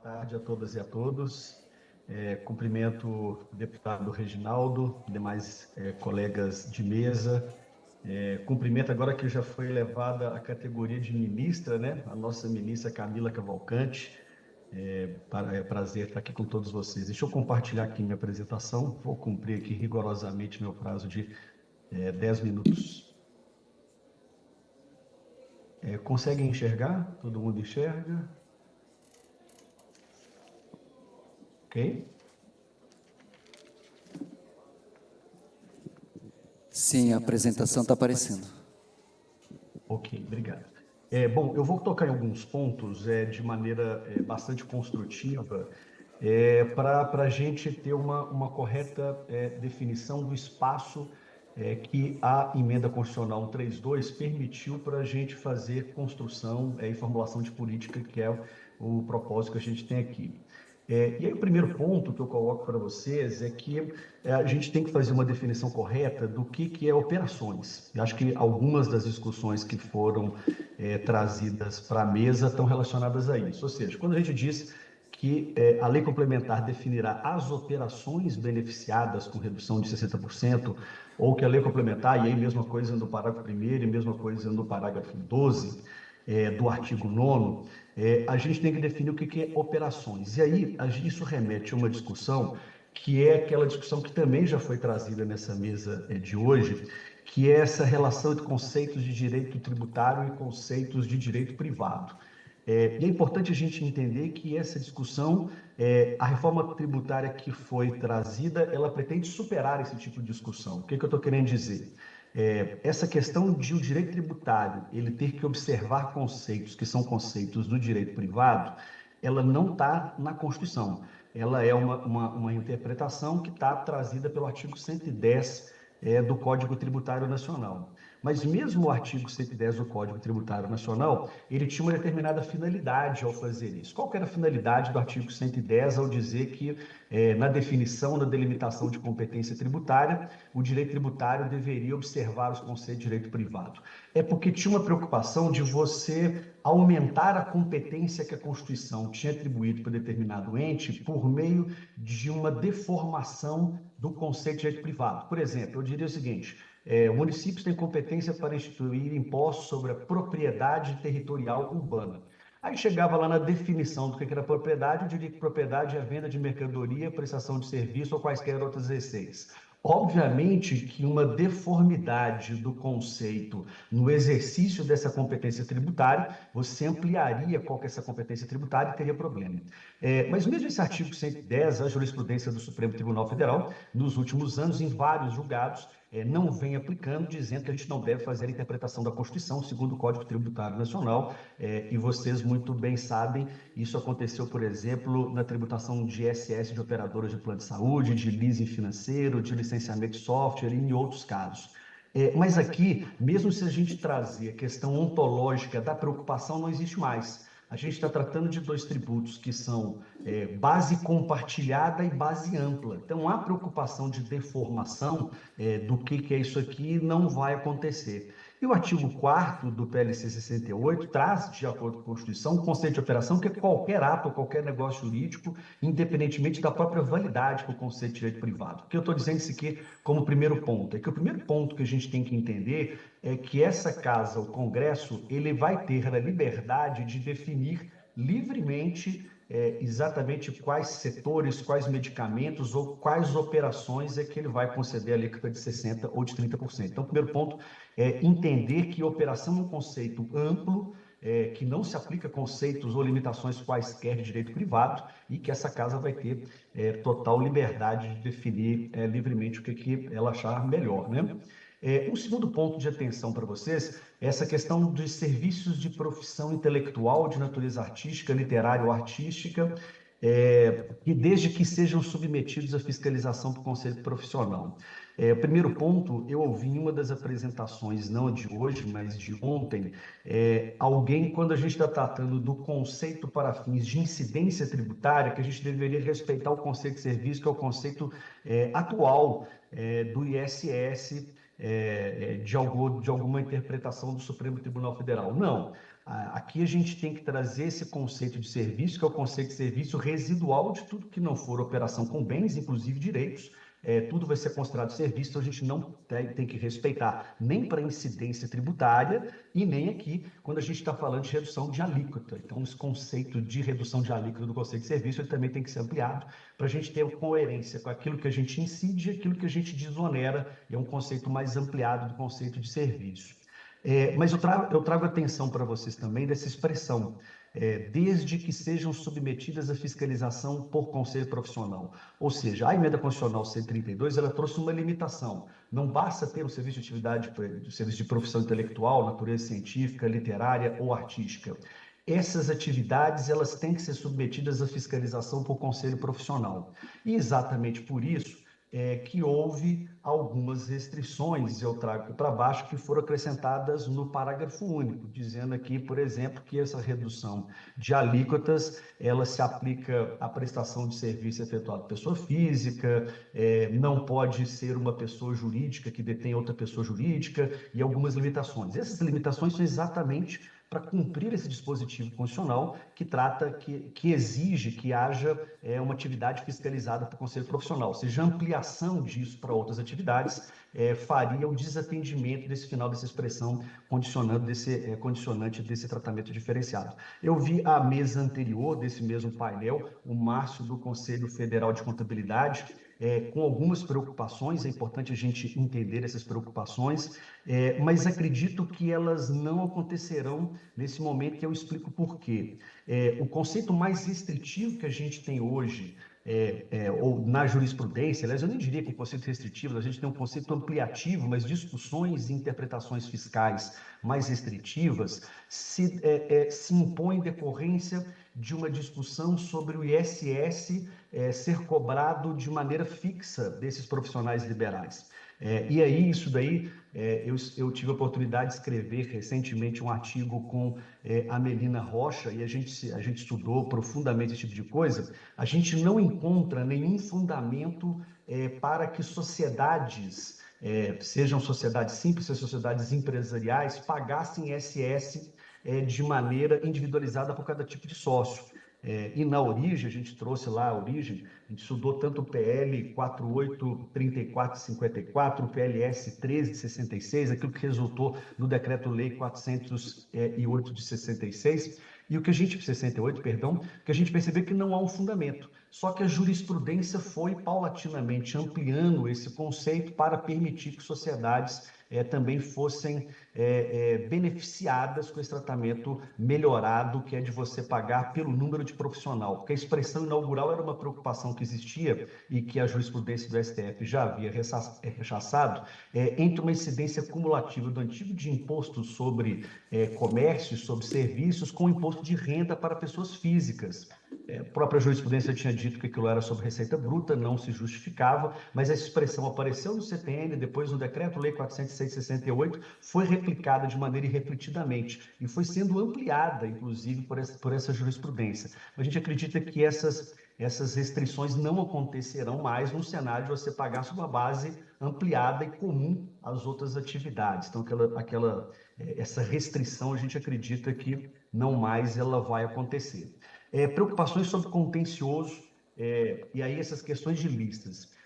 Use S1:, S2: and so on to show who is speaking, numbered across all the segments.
S1: tarde a todas e a todos. Cumprimento o deputado Reginaldo, demais colegas de mesa. Cumprimento agora que já foi elevada à categoria de ministra, né? A nossa ministra Camila Cavalcante. É prazer estar aqui com todos vocês. Deixa eu compartilhar aqui minha apresentação. Vou cumprir aqui rigorosamente meu prazo de 10 minutos. Conseguem enxergar? Todo mundo enxerga? Ok?
S2: Sim, a apresentação está aparecendo.
S1: Ok, obrigado. Bom, eu vou tocar em alguns pontos de maneira bastante construtiva para a gente ter uma correta definição do espaço que a emenda constitucional 132 permitiu para a gente fazer construção e formulação de política, que é o propósito que a gente tem aqui. E aí o primeiro ponto que eu coloco para vocês é que a gente tem que fazer uma definição correta do que é operações. Eu acho que algumas das discussões que foram trazidas para a mesa estão relacionadas a isso. Ou seja, quando a gente diz que a lei complementar definirá as operações beneficiadas com redução de 60%, ou que a lei complementar, e aí mesma coisa no parágrafo 1º e mesma coisa no parágrafo 12 do artigo 9º, a gente tem que definir o que é operações. E aí isso remete a uma discussão que é aquela discussão que também já foi trazida nessa mesa de hoje, que é essa relação entre conceitos de direito tributário e conceitos de direito privado. E é importante a gente entender que essa discussão, a reforma tributária que foi trazida, ela pretende superar esse tipo de discussão. O que eu estou querendo dizer? Essa questão de o direito tributário ele ter que observar conceitos que são conceitos do direito privado, ela não está na Constituição. Ela é uma interpretação que está trazida pelo artigo 110 do Código Tributário Nacional. Mas mesmo o artigo 110 do Código Tributário Nacional, ele tinha uma determinada finalidade ao fazer isso. Qual que era a finalidade do artigo 110 ao dizer que, na definição, na delimitação de competência tributária, o direito tributário deveria observar os conceitos de direito privado? É porque tinha uma preocupação de você aumentar a competência que a Constituição tinha atribuído para determinado ente por meio de uma deformação do conceito de direito privado. Por exemplo, eu diria o seguinte: municípios têm competência para instituir impostos sobre a propriedade territorial urbana. Aí chegava lá na definição do que era propriedade, eu diria que propriedade é a venda de mercadoria, prestação de serviço ou quaisquer outras receitas. Obviamente que uma deformidade do conceito no exercício dessa competência tributária, você ampliaria qual que é essa competência tributária e teria problema. Mas mesmo esse artigo 110, a jurisprudência do Supremo Tribunal Federal, nos últimos anos, em vários julgados, não vem aplicando, dizendo que a gente não deve fazer a interpretação da Constituição segundo o Código Tributário Nacional, e vocês muito bem sabem, isso aconteceu, por exemplo, na tributação de ISS de operadoras de plano de saúde, de leasing financeiro, de licenciamento de software e em outros casos. Mas aqui, mesmo se a gente trazer a questão ontológica da preocupação, não existe mais. A gente está tratando de dois tributos que são base compartilhada e base ampla. Então, a preocupação de deformação do que é isso aqui não vai acontecer. E o artigo 4º do PLC 68 traz, de acordo com a Constituição, um conceito de operação que é qualquer ato, qualquer negócio jurídico, independentemente da própria validade com o conceito de direito privado. O que eu estou dizendo isso aqui como primeiro ponto? É que o primeiro ponto que a gente tem que entender é que essa casa, o Congresso, ele vai ter a liberdade de definir livremente exatamente quais setores, quais medicamentos ou quais operações é que ele vai conceder a alíquota de 60% ou de 30%. Então, o primeiro ponto é entender que operação é um conceito amplo, que não se aplica a conceitos ou limitações quaisquer de direito privado e que essa casa vai ter total liberdade de definir livremente o que ela achar melhor, né? Um segundo ponto de atenção para vocês é essa questão dos serviços de profissão intelectual de natureza artística, literária ou artística, e desde que sejam submetidos à fiscalização do Conselho Profissional. O primeiro ponto, eu ouvi em uma das apresentações, não de hoje, mas de ontem, alguém, quando a gente está tratando do conceito para fins de incidência tributária, que a gente deveria respeitar o conceito de serviço, que é o conceito atual do ISS, de alguma interpretação do Supremo Tribunal Federal. Não. Aqui a gente tem que trazer esse conceito de serviço, que é o conceito de serviço residual de tudo que não for operação com bens, inclusive direitos. Tudo vai ser considerado serviço, então a gente não tem que respeitar nem para incidência tributária e nem aqui quando a gente está falando de redução de alíquota. Então, esse conceito de redução de alíquota do conceito de serviço ele também tem que ser ampliado para a gente ter coerência com aquilo que a gente incide e aquilo que a gente desonera. É um conceito mais ampliado do conceito de serviço. Mas eu trago atenção para vocês também dessa expressão, desde que sejam submetidas à fiscalização por conselho profissional. Ou seja, a emenda constitucional 132, ela trouxe uma limitação. Não basta ter um serviço de atividade, um serviço de profissão intelectual, natureza científica, literária ou artística. Essas atividades, elas têm que ser submetidas à fiscalização por conselho profissional. E exatamente por isso, que houve algumas restrições, eu trago para baixo, que foram acrescentadas no parágrafo único, dizendo aqui, por exemplo, que essa redução de alíquotas, ela se aplica à prestação de serviço efetuado por pessoa física, não pode ser uma pessoa jurídica que detém outra pessoa jurídica, e algumas limitações. Essas limitações são exatamente para cumprir esse dispositivo constitucional que exige que haja uma atividade fiscalizada por conselho profissional, ou seja, a ampliação disso para outras atividades faria o desatendimento desse final dessa expressão condicionante desse tratamento diferenciado. Eu vi a mesa anterior desse mesmo painel, o Márcio do Conselho Federal de Contabilidade, com algumas preocupações, é importante a gente entender essas preocupações, mas acredito que elas não acontecerão nesse momento, que eu explico por quê. O conceito mais restritivo que a gente tem hoje, ou na jurisprudência, aliás, eu nem diria que o conceito restritivo, a gente tem um conceito ampliativo, mas discussões e interpretações fiscais mais restritivas se impõem em decorrência de uma discussão sobre o ISS ser cobrado de maneira fixa desses profissionais liberais. E aí, isso daí, eu tive a oportunidade de escrever recentemente um artigo com a Melina Rocha, e a gente estudou profundamente esse tipo de coisa. A gente não encontra nenhum fundamento para que sociedades, sejam sociedades simples, sejam sociedades empresariais, pagassem ISS de maneira individualizada por cada tipo de sócio. E na origem, a gente trouxe lá a origem, a gente estudou tanto o PL 4834/54, o PLS 13 de 66, aquilo que resultou no Decreto-Lei 408 de 66, e o que a gente, 68, perdão, que a gente percebeu que não há um fundamento. Só que a jurisprudência foi paulatinamente ampliando esse conceito para permitir que sociedades também fossem beneficiadas com esse tratamento melhorado, que é de você pagar pelo número de profissional, porque a expressão inaugural era uma preocupação que existia e que a jurisprudência do STF já havia rechaçado, entre uma incidência cumulativa do antigo de imposto sobre comércio, sobre serviços, com o imposto de renda para pessoas físicas. A própria jurisprudência tinha dito que aquilo era sobre receita bruta, não se justificava, mas essa expressão apareceu no CTN, depois no Decreto-Lei 406/68, foi replicada de maneira irrefletidamente e foi sendo ampliada, inclusive, por essa jurisprudência. A gente acredita que essas restrições não acontecerão mais no cenário de você pagar sobre uma base ampliada e comum às outras atividades. Então, essa restrição, a gente acredita que não mais ela vai acontecer. Preocupações sobre contencioso, e aí essas questões de listas.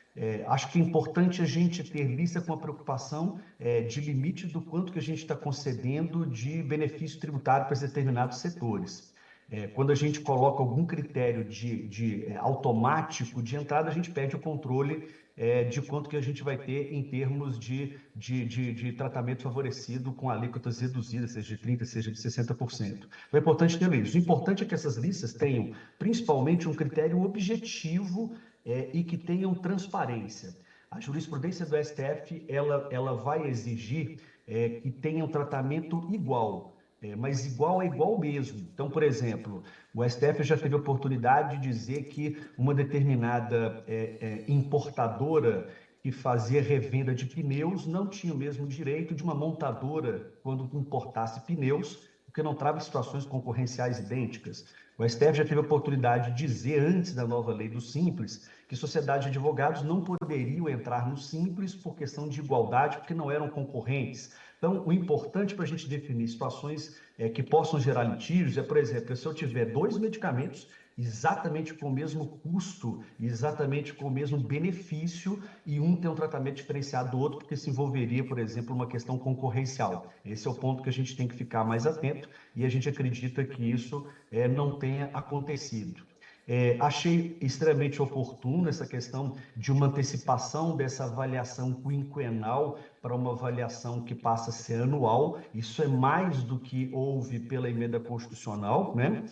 S1: Acho que é importante a gente ter lista com a preocupação de limite do quanto que a gente está concedendo de benefício tributário para determinados setores. Quando a gente coloca algum critério automático de entrada, a gente perde o controle de quanto que a gente vai ter em termos de tratamento favorecido com alíquotas reduzidas, seja de 30%, seja de 60%. Então é importante ter isso. O importante é que essas listas tenham, principalmente, um critério objetivo e que tenham transparência. A jurisprudência do STF, ela vai exigir que tenha um tratamento igual, mas igual é igual mesmo. Então, por exemplo, o STF já teve a oportunidade de dizer que uma determinada importadora que fazia revenda de pneus não tinha o mesmo direito de uma montadora quando importasse pneus, porque não trava situações concorrenciais idênticas. O STF já teve a oportunidade de dizer, antes da nova lei do Simples, que sociedades de advogados não poderiam entrar no Simples por questão de igualdade, porque não eram concorrentes. Então, o importante para a gente definir situações que possam gerar litígios é, por exemplo, se eu tiver dois medicamentos exatamente com o mesmo custo, exatamente com o mesmo benefício, e um tem um tratamento diferenciado do outro, porque se envolveria, por exemplo, uma questão concorrencial. Esse é o ponto que a gente tem que ficar mais atento, e a gente acredita que isso não tenha acontecido. Achei extremamente oportuno essa questão de uma antecipação dessa avaliação quinquenal para uma avaliação que passa a ser anual. Isso é mais do que houve pela emenda constitucional, né?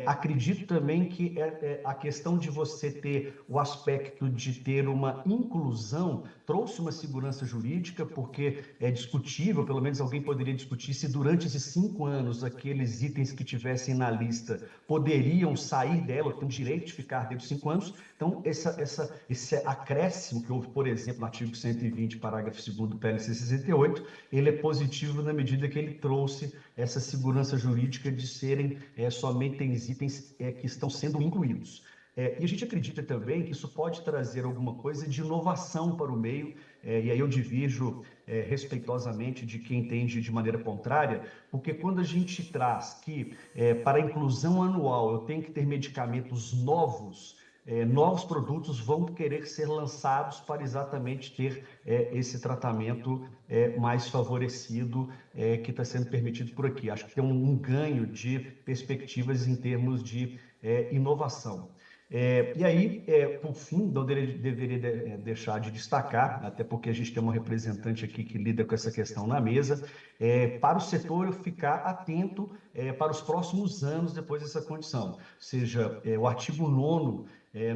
S1: Acredito também que a questão de você ter o aspecto de ter uma inclusão trouxe uma segurança jurídica, porque é discutível, pelo menos alguém poderia discutir, se durante esses 5 anos aqueles itens que tivessem na lista poderiam sair dela, têm direito de ficar dentro de 5 anos. Então, esse acréscimo que houve, por exemplo, no artigo 120, parágrafo 2º do PLC 68, ele é positivo na medida que ele trouxe essa segurança jurídica de serem somente itens que estão sendo incluídos. E a gente acredita também que isso pode trazer alguma coisa de inovação para o meio, e aí eu divirjo respeitosamente de quem entende de maneira contrária, porque quando a gente traz que para a inclusão anual eu tenho que ter medicamentos novos, novos produtos vão querer ser lançados para exatamente ter esse tratamento mais favorecido que está sendo permitido por aqui. Acho que tem um ganho de perspectivas em termos de inovação. E aí, por fim, não deveria deixar de destacar, até porque a gente tem uma representante aqui que lida com essa questão na mesa, para o setor ficar atento para os próximos anos depois dessa condição. Ou seja, o artigo 9º,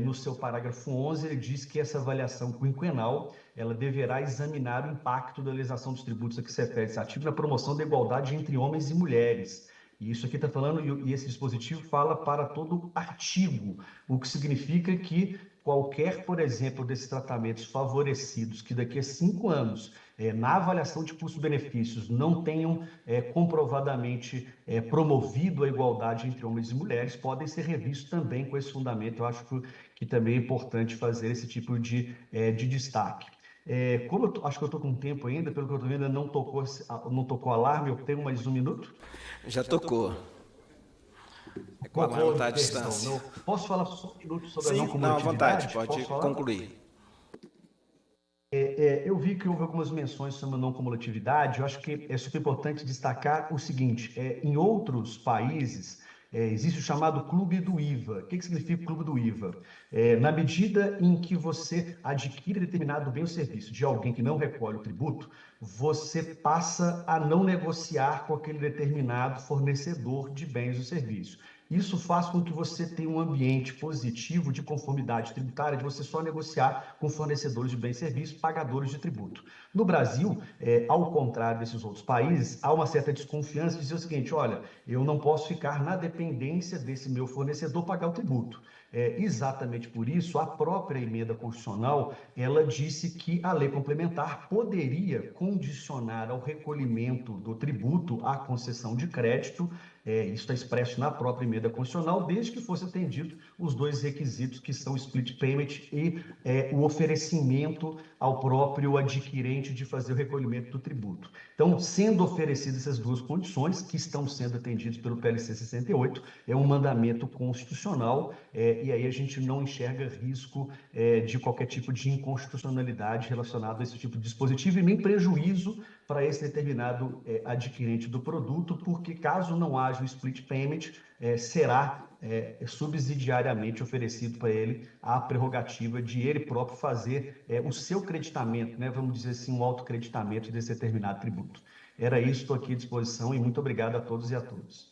S1: no seu parágrafo 11, ele diz que essa avaliação quinquenal ela deverá examinar o impacto da legislação dos tributos a que se refere esse artigo na promoção da igualdade entre homens e mulheres. E isso aqui está falando, e esse dispositivo fala para todo artigo, o que significa que qualquer, por exemplo, desses tratamentos favorecidos que daqui a 5 anos, na avaliação de custos-benefícios, não tenham comprovadamente promovido a igualdade entre homens e mulheres, podem ser revistos também com esse fundamento. Eu acho que também é importante fazer esse tipo de destaque. Como acho que eu estou com tempo ainda, pelo que eu estou vendo, não tocou alarme, eu tenho mais 1 minuto.
S3: Já tocou. É com alarme
S1: Tocou,
S3: tá à
S1: perdão.
S3: distância.
S1: Posso falar só 1 minuto sobre a não
S3: Sim, não, à vontade,
S1: cumulatividade?
S3: pode
S1: Posso falar?
S3: concluir.
S1: Eu vi que houve algumas menções sobre a não cumulatividade. Eu acho que é super importante destacar o seguinte: em outros países existe o chamado Clube do IVA. O que significa o Clube do IVA? Na medida em que você adquire determinado bem ou serviço de alguém que não recolhe o tributo, você passa a não negociar com aquele determinado fornecedor de bens ou serviços. Isso faz com que você tenha um ambiente positivo de conformidade tributária, de você só negociar com fornecedores de bens e serviços, pagadores de tributo. No Brasil, ao contrário desses outros países, há uma certa desconfiança de dizer o seguinte: olha, eu não posso ficar na dependência desse meu fornecedor pagar o tributo. Exatamente por isso, a própria emenda constitucional, ela disse que a lei complementar poderia condicionar ao recolhimento do tributo a concessão de crédito. Isso está expresso na própria emenda constitucional, desde que fosse atendido os dois requisitos que são split payment e o oferecimento ao próprio adquirente de fazer o recolhimento do tributo. Então, sendo oferecidas essas duas condições, que estão sendo atendidas pelo PLC 68, é um mandamento constitucional, e aí a gente não enxerga risco de qualquer tipo de inconstitucionalidade relacionado a esse tipo de dispositivo e nem prejuízo para esse determinado adquirente do produto, porque caso não haja o split payment, será subsidiariamente oferecido para ele a prerrogativa de ele próprio fazer o seu creditamento, né? Vamos dizer assim, um autocreditamento desse determinado tributo. Era isso, estou aqui à disposição e muito obrigado a todos e a todas.